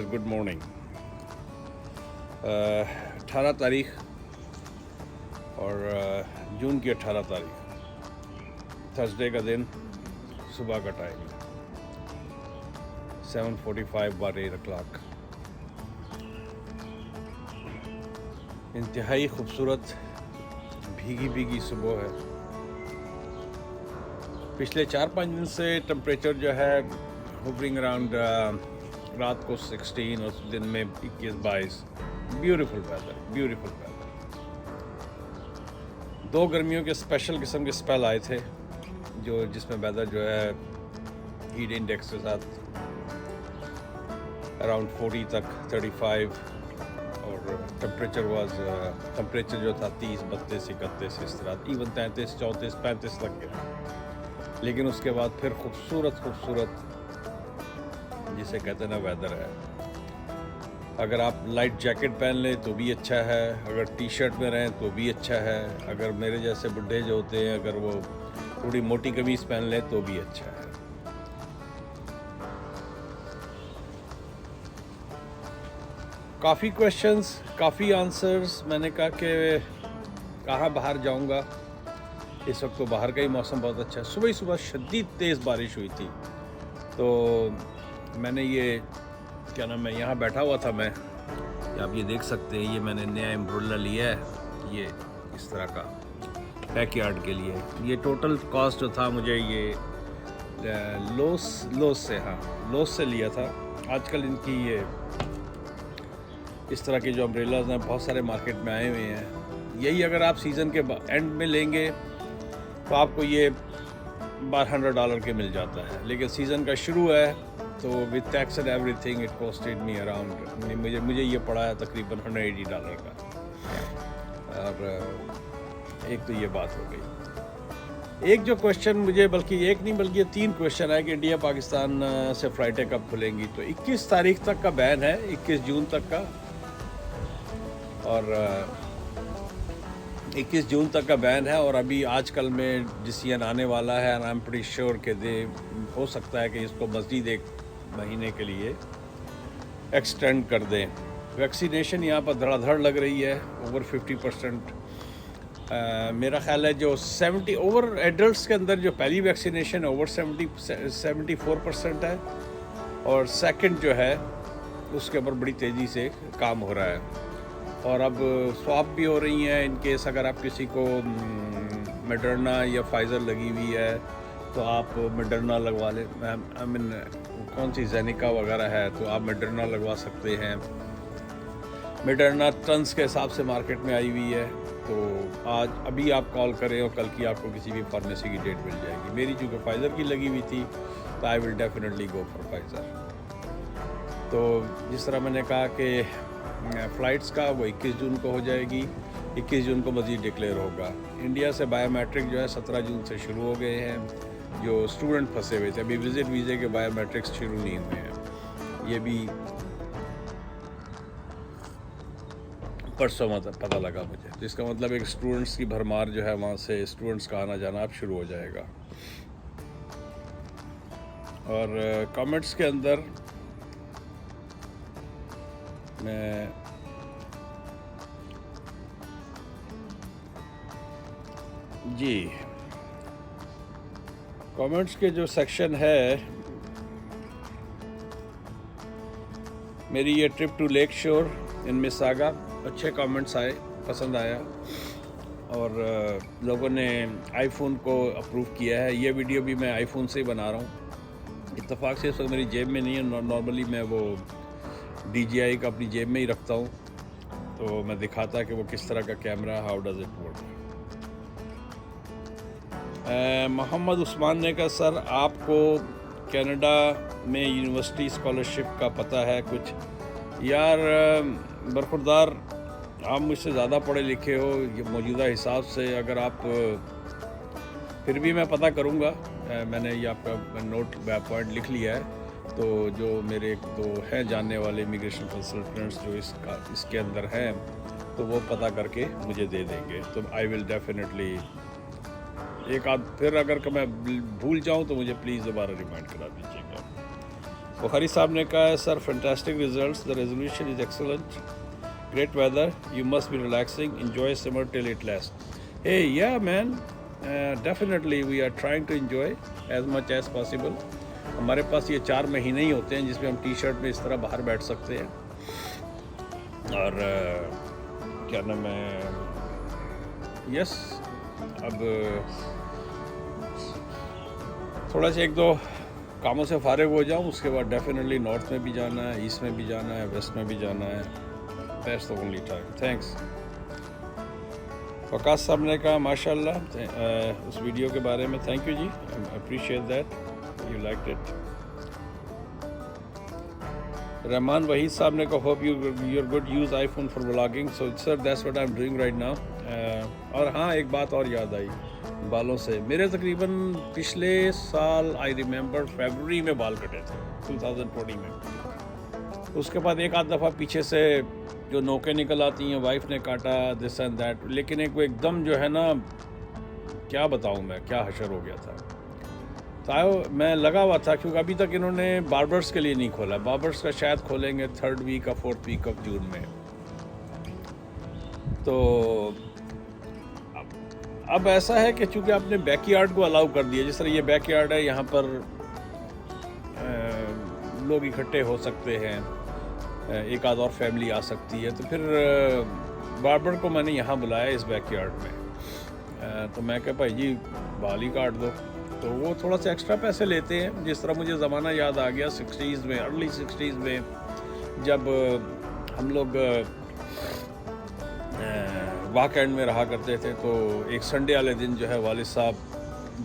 Viewers, good morning. 18 तारीख और जून की 18 तारीख थर्सडे का दिन, सुबह का टाइम है 7:45 बार 8 o'clock। इंतहाई खूबसूरत भीगी भीगी सुबह है। पिछले 4-5 दिन से टेम्परेचर जो है होवरिंग अराउंड रात को 16 और दिन में 21-22। Beautiful weather. दो गर्मियों के स्पेशल किस्म के स्पेल आए थे जिसमें वेदर जो है हीट इंडेक्स के साथ अराउंड 40 तक 35 और टेम्परेचर जो था 30, 32, 31 इस तरह, इवन 33, 34, 35 तक गया। लेकिन उसके बाद फिर खूबसूरत जिसे कहते हैं ना वेदर है। अगर आप लाइट जैकेट पहन लें तो भी अच्छा है, अगर टी शर्ट में रहें तो भी अच्छा है, अगर मेरे जैसे बुढ़े जो होते हैं अगर वो थोड़ी मोटी कमीज पहन लें तो भी अच्छा है। काफ़ी क्वेश्चंस, काफ़ी आंसर्स। मैंने कहा कि कहाँ बाहर जाऊंगा। इस वक्त तो बाहर का ही मौसम बहुत अच्छा है। सुबह शदीद तेज़ बारिश हुई थी, तो मैंने ये क्या नाम है, यहाँ बैठा हुआ था मैं। आप ये देख सकते हैं, ये मैंने नया एम्ब्रेला लिया है, ये इस तरह का बैकयार्ड के लिए। ये टोटल कॉस्ट जो था मुझे ये लोस से लिया था। आजकल इनकी ये इस तरह के जो अम्ब्रेलाज हैं बहुत सारे मार्केट में आए हुए हैं। यही अगर आप सीज़न के एंड में लेंगे तो आपको ये $1200 के मिल जाता है, लेकिन सीज़न का शुरू है तो with tax and everything it costed me around, मुझे ये पड़ा है तकरीबन $180 का। और एक तो ये बात हो गई। एक जो क्वेश्चन मुझे, बल्कि एक नहीं बल्कि 3 क्वेश्चन है कि इंडिया पाकिस्तान से फ़्लाइटें कब खुलेंगी। तो 21 तारीख तक का बैन है, 21 जून तक का, और 21 जून तक का बैन है। और अभी आजकल में डिसीजन आने वाला है, and I am pretty sure कि हो सकता है कि इसको मज़ीद 1 महीने के लिए एक्सटेंड कर दें। वैक्सीनेशन यहाँ पर धड़ाधड़ लग रही है, ओवर 50%। मेरा ख्याल है जो 70 ओवर एडल्ट्स के अंदर जो पहली वैक्सीनेशन ओवर 74% है, और सेकंड जो है उसके ऊपर बड़ी तेज़ी से काम हो रहा है। और अब स्वाप भी हो रही हैं इन केस अगर आप किसी को मॉडर्ना या फाइज़र लगी हुई है तो आप मॉडर्ना लगवा लें। आई मीन कौन सी जेनिका वगैरह है तो आप मॉडर्ना लगवा सकते हैं। मॉडर्ना टन्स के हिसाब से मार्केट में आई हुई है, तो आज अभी आप कॉल करें और कल की आपको किसी भी फार्मेसी की डेट मिल जाएगी। मेरी चूँकि फाइज़र की लगी हुई थी तो I will definitely go for Pfizer. तो जिस तरह मैंने कहा कि फ़्लाइट्स का वो 21 जून को हो जाएगी, 21 जून को मज़ीद डिक्लेयर होगा। इंडिया से बायोमेट्रिक जो है 17 जून से शुरू हो गए हैं। जो स्टूडेंट फंसे हुए थे, अभी विज़िट वीज़े के बायोमेट्रिक्स शुरू नहीं हुए हैं, ये भी परसों मतलब पता लगा मुझे। तो इसका मतलब एक स्टूडेंट्स की भरमार जो है वहाँ से स्टूडेंट्स का आना जाना अब शुरू हो जाएगा। और कमेंट्स के अंदर मैं जी कमेंट्स के जो सेक्शन है, मेरी ये ट्रिप टू लेक शोर इन मिसागा, अच्छे कमेंट्स आए, पसंद आया, और लोगों ने आईफोन को अप्रूव किया है। ये वीडियो भी मैं आईफोन से ही बना रहा हूँ। इत्तेफाक से इस वक्त मेरी जेब में नहीं है, नॉर्मली मैं वो DJI का अपनी जेब में ही रखता हूँ, तो मैं दिखाता कि वो किस तरह का camera, how does it work. Mohammad Usman ने कहा, सर आपको कनाडा में यूनिवर्सिटी स्कॉलरशिप का पता है कुछ? यार बरखुरदार, आप मुझसे ज़्यादा पढ़े लिखे हो ये मौजूदा हिसाब से। अगर आप फिर भी मैं पता करूँगा। मैंने ये आपका नोट पॉइंट लिख लिया है, तो जो मेरे 2 हैं जानने वाले इमिग्रेशन कंसल्टेंट्स जो इसके अंदर हैं, तो वो पता करके मुझे दे देंगे। तो आई विल डेफिनेटली एक आध फिर अगर मैं भूल जाऊं तो मुझे प्लीज़ दोबारा रिमाइंड करा दीजिएगा। बुखारी साहब ने कहा है sir fantastic results, the resolution is excellent, great weather, you must be relaxing, enjoy summer till it lasts. Hey, yeah man, definitely we are trying to enjoy as much as possible. हमारे पास ये 4 महीने ही होते हैं जिसमें हम T shirt में इस तरह बाहर बैठ सकते हैं और क्या नाम है, यस अब थोड़ा सा 1-2 कामों से फारिग हो जाऊँ, उसके बाद डेफिनेटली नॉर्थ में भी जाना है, ईस्ट में भी जाना है, वेस्ट में भी जाना है. That's the only time. Thanks. Waqas साहब ने कहा माशाल्लाह उस वीडियो के बारे में, thank you ji, appreciate that, you liked it. Rahman Waheed साहब ने कहा hope your good use iPhone for vlogging, so sir that's what I am doing right now. और हाँ, एक बात और याद आई बालों से, मेरे तकरीबन पिछले साल आई रिमेंबर फरवरी में बाल कटे थे 2020 में. उसके बाद एक आध दफ़ा पीछे से जो नोकें निकल आती हैं, वाइफ ने काटा, दिस एंड दैट, लेकिन एक वो एकदम जो है ना, क्या बताऊं मैं, क्या हशर हो गया था. तो मैं लगा हुआ था क्योंकि अभी तक इन्होंने बार्बर्स के लिए नहीं खोला. बार्बर्स का शायद खोलेंगे 3rd वीक या 4th वीक ऑफ जून में. तो अब ऐसा है कि चूँकि आपने बैकयार्ड को अलाउ कर दिया, जिस तरह ये बैकयार्ड है, यहाँ पर लोग इकट्ठे हो सकते हैं, एक आध और फैमिली आ सकती है, तो फिर बार्बर को मैंने यहाँ बुलाया इस बैकयार्ड में. तो मैं कहा भाई जी बाल ही काट दो, तो वो थोड़ा सा एक्स्ट्रा पैसे लेते हैं. जिस तरह मुझे ज़माना याद आ गया 60s में, अर्ली 60s में, जब हम लोग वाक एंड में रहा करते थे, तो एक संडे वाले दिन जो है वालिद साहब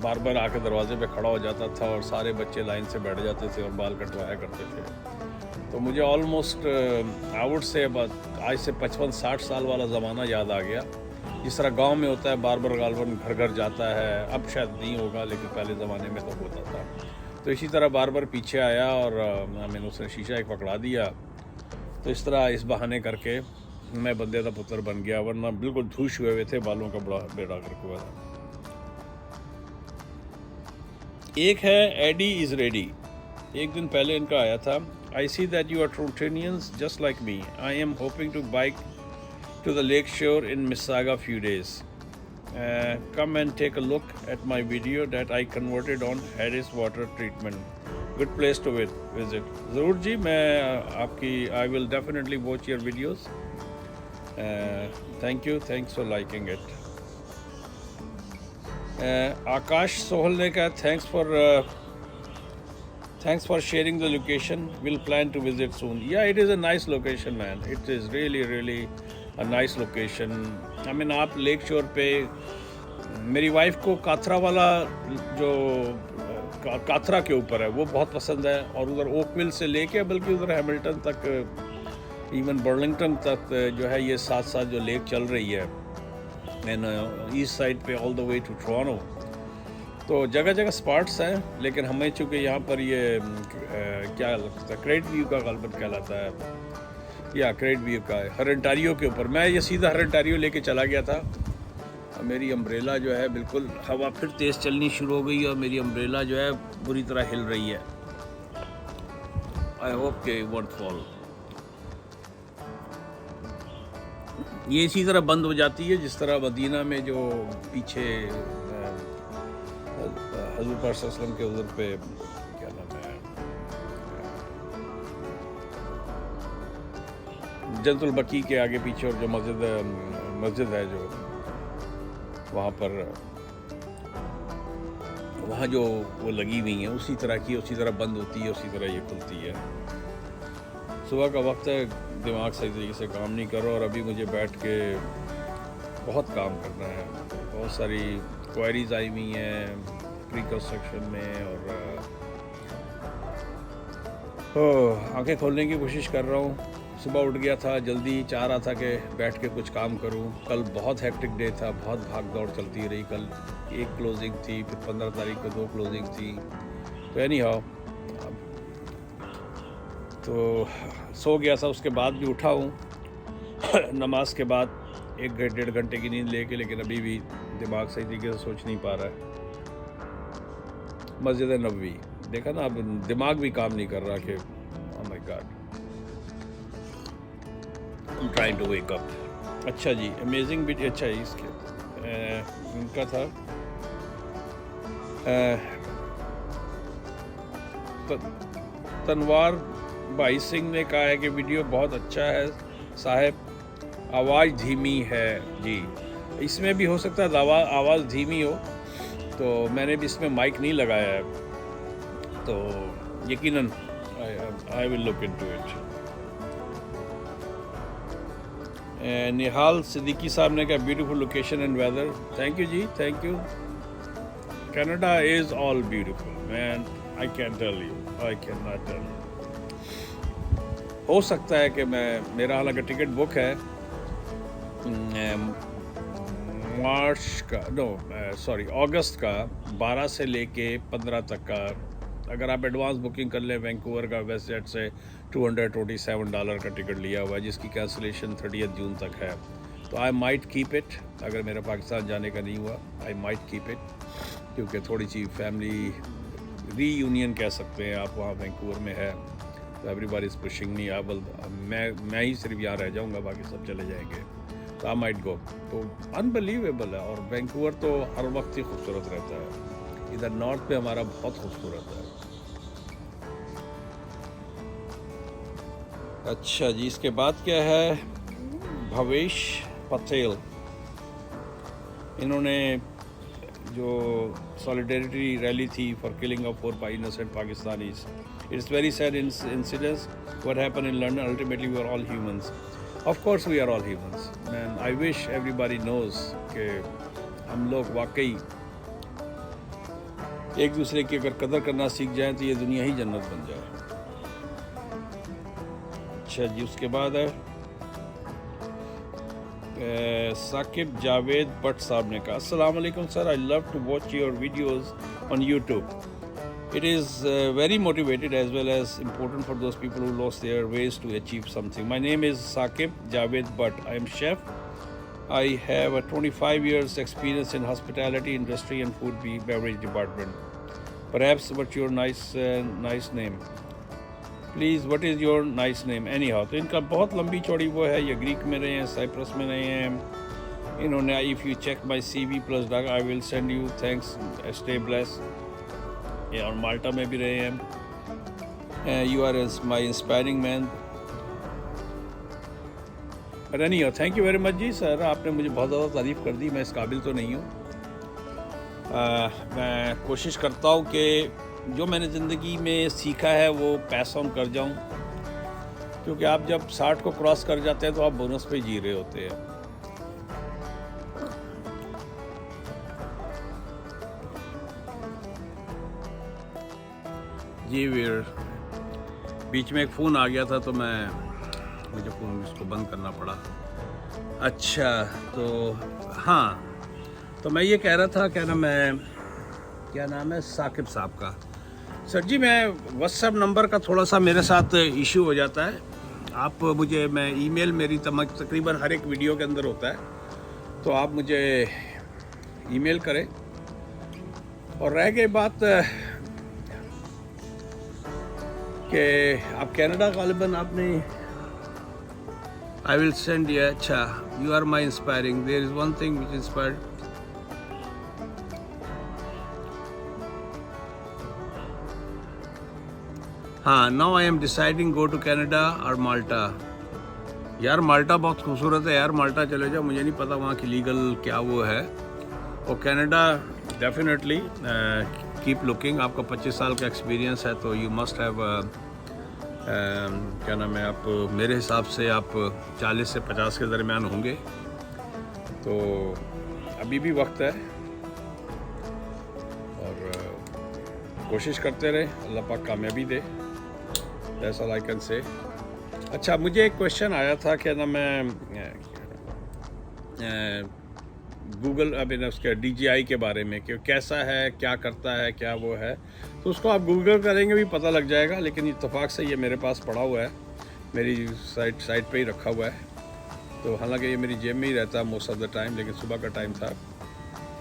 बार्बर आके दरवाजे पे खड़ा हो जाता था और सारे बच्चे लाइन से बैठ जाते थे और बाल कटवाया करते थे. तो मुझे ऑलमोस्ट आई वुड से आज से 55-60 साल वाला ज़माना याद आ गया. जिस तरह गांव में होता है बार्बर गालबन घर घर जाता है, अब शायद नहीं होगा लेकिन पहले ज़माने में तो होता था. तो इसी तरह बार्बर पीछे आया और मैंने उसने शीशा एक पकड़ा दिया. तो इस तरह इस बहाने करके मैं बंदे का पुत्र बन गया, वरना बिल्कुल धूश हुए थे, बालों का बड़ा बेड़ा करके हुआ था. एक है एडी इज़ रेडी, एक दिन पहले इनका आया था. I see that you are Torontonians just like me. I am hoping to bike to the lake shore in Mississauga few days. Come and take a look at my video that I converted on Harris water treatment. Good place to visit. ज़रूर जी, मैं आपकी I will definitely watch your videos. Thank you. Thanks for liking it. आकाश सोहल ने कहा thanks for sharing the location. We'll plan to visit soon. Yeah, it is a nice location, man. It is really a nice location. I mean, आप lake शोर पे, मेरी wife को काथरा वाला जो काथरा के ऊपर है वो बहुत पसंद है, और उधर ओकविल से लेके बल्कि उधर हैमिल्टन तक, इवन बर्लिंगटन तक जो है ये साथ जो लेक चल रही है, एंड ईस्ट साइड पे all the way to Toronto. तो जगह जगह स्पॉट्स हैं, लेकिन हमें चूँकि यहाँ पर ये क्या लगता है, क्रेट व्यू का गलबत कहलाता है, या क्रेट व्यू का है हरंटारियो के ऊपर. मैं ये सीधा हरंटारियो लेके चला गया था. मेरी अम्ब्रेला जो है बिल्कुल, हवा फिर तेज़ चलनी शुरू हो गई और मेरी अम्ब्रेला जो है बुरी तरह हिल रही है. आई होप के वोंट फॉल. ये इसी तरह बंद हो जाती है जिस तरह मदीना में जो पीछे हज़रत पाक सल्लल्लाहु अलैहि वसल्लम के उधर पे क्या नाम है, जन्नतुल बकी के आगे पीछे, और जो मस्जिद है जो वहाँ पर, वहाँ जो वो लगी हुई है उसी तरह की, उसी तरह बंद होती है, उसी तरह ये खुलती है. सुबह का वक्त है, दिमाग सही तरीके से काम नहीं कर रहा, और अभी मुझे बैठ के बहुत काम करना है. बहुत सारी क्वेरीज आई हुई हैं प्री कंस्ट्रक्शन में, और आंखें खोलने की कोशिश कर रहा हूँ. सुबह उठ गया था जल्दी, चाह रहा था कि बैठ के कुछ काम करूँ. कल बहुत हेक्टिक डे था, बहुत भाग दौड़ चलती रही. कल एक क्लोजिंग थी, फिर 15 तारीख को 2 क्लोजिंग थी. तो एनी हाउ, तो सो गया था. उसके बाद भी उठा हूँ नमाज के बाद 1-1.5 घंटे की नींद लेके, लेकिन अभी भी दिमाग सही तरीके से सोच नहीं पा रहा है. मस्जिद नबवी देखा ना, अब दिमाग भी काम नहीं कर रहा कि oh my god, I am trying to wake up. अच्छा जी, अमेजिंग भी अच्छा है इसके उनका था तनवार भाई सिंह ने कहा है कि वीडियो बहुत अच्छा है साहब, आवाज़ धीमी है जी। इसमें भी हो सकता है आवाज़ धीमी हो, तो मैंने भी इसमें माइक नहीं लगाया है, तो यकीनन I will look into it. Nihal Siddiqui साहब ने कहा beautiful location and weather. Thank you ji, thank you. Canada is all beautiful man, I can tell you, I can not tell you. हो सकता है कि मेरा हालांकि टिकट बुक है अगस्त का 12 से लेके 15 तक का। अगर आप एडवांस बुकिंग कर लें वैंकूवर का, वेस्ट जेट से $227 का टिकट लिया हुआ है, जिसकी कैंसिलेशन 30 जून तक है, तो आई माइट कीप इट। अगर मेरा पाकिस्तान जाने का नहीं हुआ, आई माइट कीप इट, क्योंकि थोड़ी सी फैमिली रीयूनियन कह सकते हैं आप, वहाँ वैंकूवर में है, तो एवरीबॉडी इज़ पुशिंग मी। मैं ही सिर्फ यहाँ रह जाऊँगा, बाकी सब चले जाएंगे, तो आई माइट गो। तो अनबिलीवेबल है, और वैंकूवर तो हर वक्त ही खूबसूरत रहता है। इधर नॉर्थ में हमारा बहुत खूबसूरत है। अच्छा जी, इसके बाद क्या है, भवेश पटेल, इन्होंने जो सॉलिडेरिटी रैली थी for killing of 4 innocent Pakistanis, it's very sad incidents what happened in London, ultimately we are all humans. Of course we are all humans man, I wish everybody knows कि हम लोग वाकई एक दूसरे की अगर कदर करना सीख जाएं तो ये दुनिया ही जन्नत बन जाए। अच्छा जी, उसके बाद है साकिब जावेद भट्ट साहब ने कहा अस्सलाम वालेकुम sir, I love to watch your videos on YouTube. It is very motivated as well as important for those people who lost their ways to achieve something. My name is Saqib Javed Bhatt. I am chef. I have a 25 years experience in hospitality industry and food beverage department. Perhaps what's your nice name? Please, what is your nice name? Anyhow, तो इनका बहुत लंबी चौड़ी वो है, ये Greek में रहे हैं, साइप्रस में रहे हैं इन्होंने। If you check my CV plus doc, I will send you. Thanks. Stay blessed. और माल्टा में भी रहे हैं। You are my inspiring man. अरे नहीं हो, thank you very much ji sir, आपने मुझे बहुत ज़्यादा तारीफ़ कर दी, मैं इस काबिल तो नहीं हूँ। मैं कोशिश करता हूँ कि जो मैंने ज़िंदगी में सीखा है वो पैस ऑन कर जाऊँ, क्योंकि आप जब 60 को क्रॉस कर जाते हैं तो आप बोनस पे जी रहे होते हैं। जी वीर, बीच में एक फ़ोन आ गया था तो मुझे फ़ोन इसको बंद करना पड़ा। अच्छा, तो हाँ, तो मैं ये कह रहा था, क्या नाम है साकिब साहब का। सर जी, मैं व्हाट्सएप नंबर का थोड़ा सा मेरे साथ इशू हो जाता है। आप मुझे, मैं ईमेल मेरी तकरीबन हर एक वीडियो के अंदर होता है, तो आप मुझे ईमेल करें। और रह गई बात कि आप कनाडा गालिबन आपने, आई विल सेंड यू। अच्छा, you are my inspiring, there is one thing which inspired. हाँ, now I am deciding go to Canada और माल्टा। यार माल्टा बहुत खूबसूरत है यार, माल्टा चले जाओ, मुझे नहीं पता वहाँ की लीगल क्या वो है। और कनाडा डेफिनेटली कीप लुकिंग। आपका 25 साल का एक्सपीरियंस है, तो यू मस्ट हैव क्या नाम है, आप मेरे हिसाब से आप 40 से 50 के दरमियान होंगे, तो अभी भी वक्त है। और कोशिश करते रहे, अल्लाह पाक कामयाबी दे। That's all I can say. अच्छा, मुझे एक क्वेश्चन आया था, क्या नाम है, गूगल अभी उसके DJI के बारे में, कि कैसा है, क्या करता है, क्या वो है, तो उसको आप गूगल करेंगे भी पता लग जाएगा। लेकिन इत्तेफाक से ये मेरे पास पड़ा हुआ है, मेरी साइट पे ही रखा हुआ है। तो हालांकि ये मेरी जेब में ही रहता है मोस्ट ऑफ द टाइम, लेकिन सुबह का टाइम था,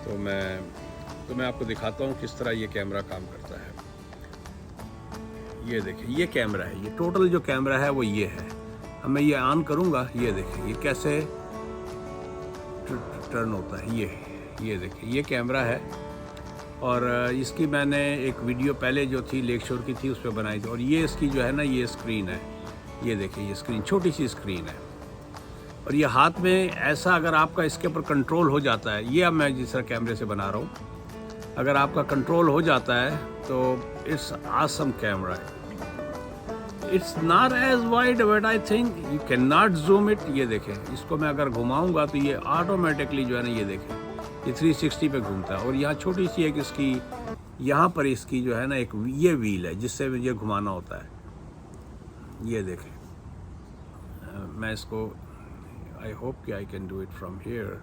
तो मैं आपको दिखाता हूँ किस तरह ये कैमरा काम करता है। ये देखिए ये कैमरा है, ये टोटल जो कैमरा है वो ये है। अब मैं ये ऑन करूँगा, ये देखिए ये कैसे टर्न होता है। ये देखिए ये कैमरा है और इसकी मैंने एक वीडियो पहले जो थी लेक शोर की थी उस पर बनाई थी। और ये इसकी जो है ना ये स्क्रीन है, ये देखिए ये स्क्रीन छोटी सी स्क्रीन है। और ये हाथ में ऐसा अगर आपका इसके ऊपर कंट्रोल हो जाता है, ये अब मैं जिस तरह कैमरे से बना रहा हूँ, अगर आपका कंट्रोल हो जाता है तो it's awesome camera. It's not as wide but I think you can not zoom it. ये देखें, इसको मैं अगर घुमाऊंगा तो ये ऑटोमेटिकली जो है ना ये देखें ये 360 पे घूमता है। और यहाँ छोटी सी एक इसकी यहाँ पर इसकी जो है ना एक ये व्हील है जिससे ये घुमाना होता है। ये देखें, मैं इसको आई होप कि I can do it from here.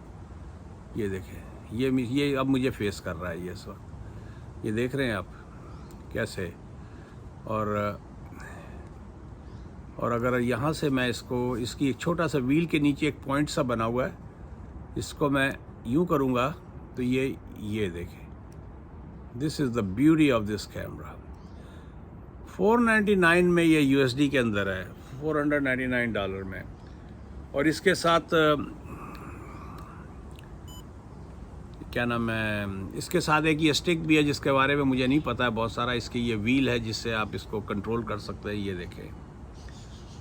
ये देखें ये अब मुझे फेस कर रहा है ये इस वक्त, ये देख रहे हैं आप कैसे। और अगर यहाँ से मैं इसको, इसकी एक छोटा सा व्हील के नीचे एक पॉइंट सा बना हुआ है, इसको मैं यूँ करूँगा तो ये देखें, this is the beauty of this camera. 499 में ये USD के अंदर है, $499 में। और इसके साथ क्या नाम है, इसके साथ एक ये स्टिक भी है जिसके बारे में मुझे नहीं पता है बहुत सारा। इसकी ये व्हील है जिससे आप इसको कंट्रोल कर सकते हैं। ये देखें,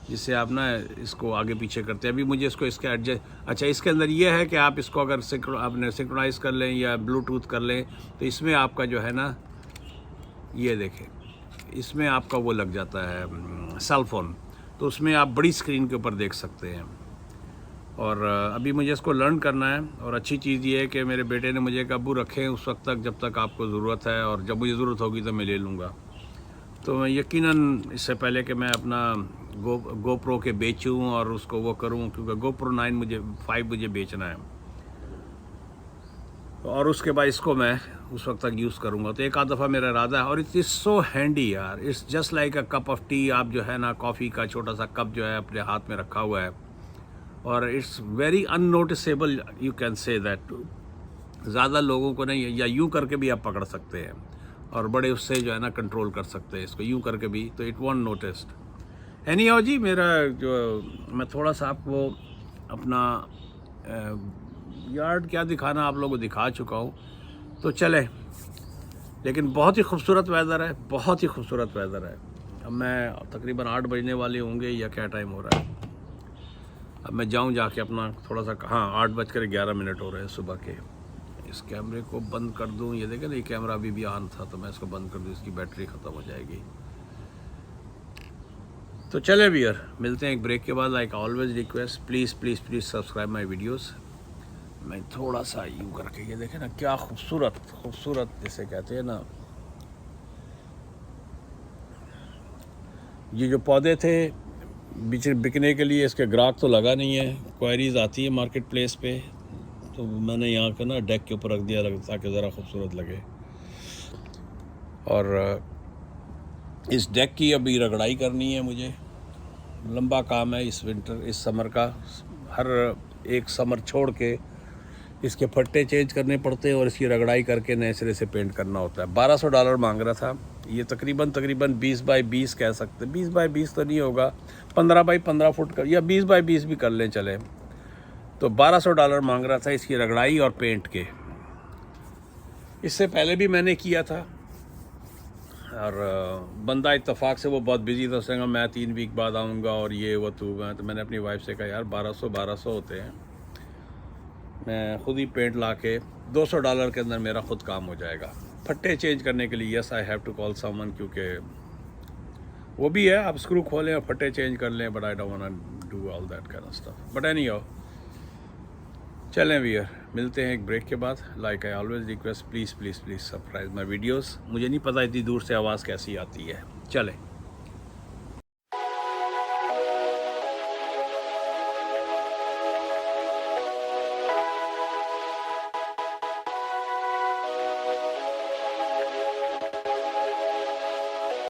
जिससे आप ना इसको आगे पीछे करते हैं। अभी मुझे इसको इसके एडजस्ट, अच्छा इसके अंदर ये है कि आप इसको अगर आपने सिंक्रोनाइज कर लें या ब्लूटूथ कर लें तो इसमें आपका जो है ना ये देखें, इसमें आपका वो लग जाता है सेल फोन, तो उसमें आप बड़ी स्क्रीन के ऊपर देख सकते हैं। और अभी मुझे इसको लर्न करना है। और अच्छी चीज़ ये है कि मेरे बेटे ने मुझे काबू रखे उस वक्त तक जब तक आपको ज़रूरत है, और जब मुझे ज़रूरत होगी तो मैं ले लूँगा। तो मैं यकीनन इससे पहले कि मैं अपना GoPro के बेचूं और उसको वो करूं, क्योंकि GoPro 5 मुझे बेचना है और उसके बाद इसको मैं उस वक्त तक यूज़ करूंगा। तो एक आध दफ़ा मेरा इरादा है। और इट इज़ सो हैंडी यार, it's just like a cup of T. आप जो है ना कॉफ़ी का छोटा सा कप जो है अपने हाथ में रखा हुआ है, और it's very unnoticeable, you can say that. ज़्यादा लोगों को नहीं, या यूँ करके भी आप पकड़ सकते हैं और बड़े उससे जो है ना कंट्रोल कर सकते हैं इसको, यूँ करके भी, तो इट वॉन्ट नोटिस्ड। एनीहाउ जी, मेरा जो मैं थोड़ा सा आपको अपना यार्ड क्या दिखाना आप लोगों को दिखा चुका हूँ, तो चले। लेकिन बहुत ही खूबसूरत वेदर है, बहुत ही खूबसूरत वेदर है। अब मैं तकरीबन 8 बजने वाले होंगे या क्या टाइम हो रहा है, अब मैं जाऊँ जाके अपना थोड़ा सा, हाँ 8:11 हो रहे हैं सुबह के। इस कैमरे को बंद कर दूँ, ये देखें ना ये कैमरा अभी भी ऑन था, तो मैं इसको बंद कर दूँ, इसकी बैटरी ख़त्म हो जाएगी। तो चले भैया, मिलते हैं एक ब्रेक के बाद। Like always request, please please please subscribe my videos. मैं थोड़ा सा यूँ करके, ये देखें ना क्या खूबसूरत खूबसूरत जिसे कहते हैं ना, ये जो पौधे थे बिकने के लिए, इसके ग्राहक तो लगा नहीं है। क्वायरीज आती है मार्केट प्लेस पे, तो मैंने यहाँ का ना डेक के ऊपर रख दिया ताकि ज़रा खूबसूरत लगे। और इस डेक की अभी रगड़ाई करनी है मुझे, लंबा काम है इस विंटर, इस समर का। हर एक समर छोड़ के इसके फट्टे चेंज करने पड़ते हैं और इसकी रगड़ाई करके नए सिरे से पेंट करना होता है। $1200 मांग रहा था। ये तकरीबन 20 बाई 20 कह सकते, 20 बाई 20 तो नहीं होगा, 15 बाई 15 फुट का, या 20 बाई 20 भी कर लें चले। तो $1200 मांग रहा था इसकी रगड़ाई और पेंट के। इससे पहले भी मैंने किया था और बंदा इत्तेफाक से वो बहुत बिजी था, उसने कहा मैं 3 वीक बाद आऊँगा और ये वो तो मैंने अपनी वाइफ से कहा यार 1200 होते हैं, मैं ख़ुद ही पेंट ला के $200 के अंदर मेरा ख़ुद काम हो जाएगा। फट्टे चेंज करने के लिए yes I have to call someone, क्योंकि वो भी है, आप स्क्रू खोलें और फट्टे चेंज कर लें, but I don't want to do all that kind of stuff. But anyhow, चलें भैया, मिलते हैं एक ब्रेक के बाद। Like I always request, please please please subscribe my videos. मुझे नहीं पता इतनी दूर से आवाज़ कैसी आती है। चलें।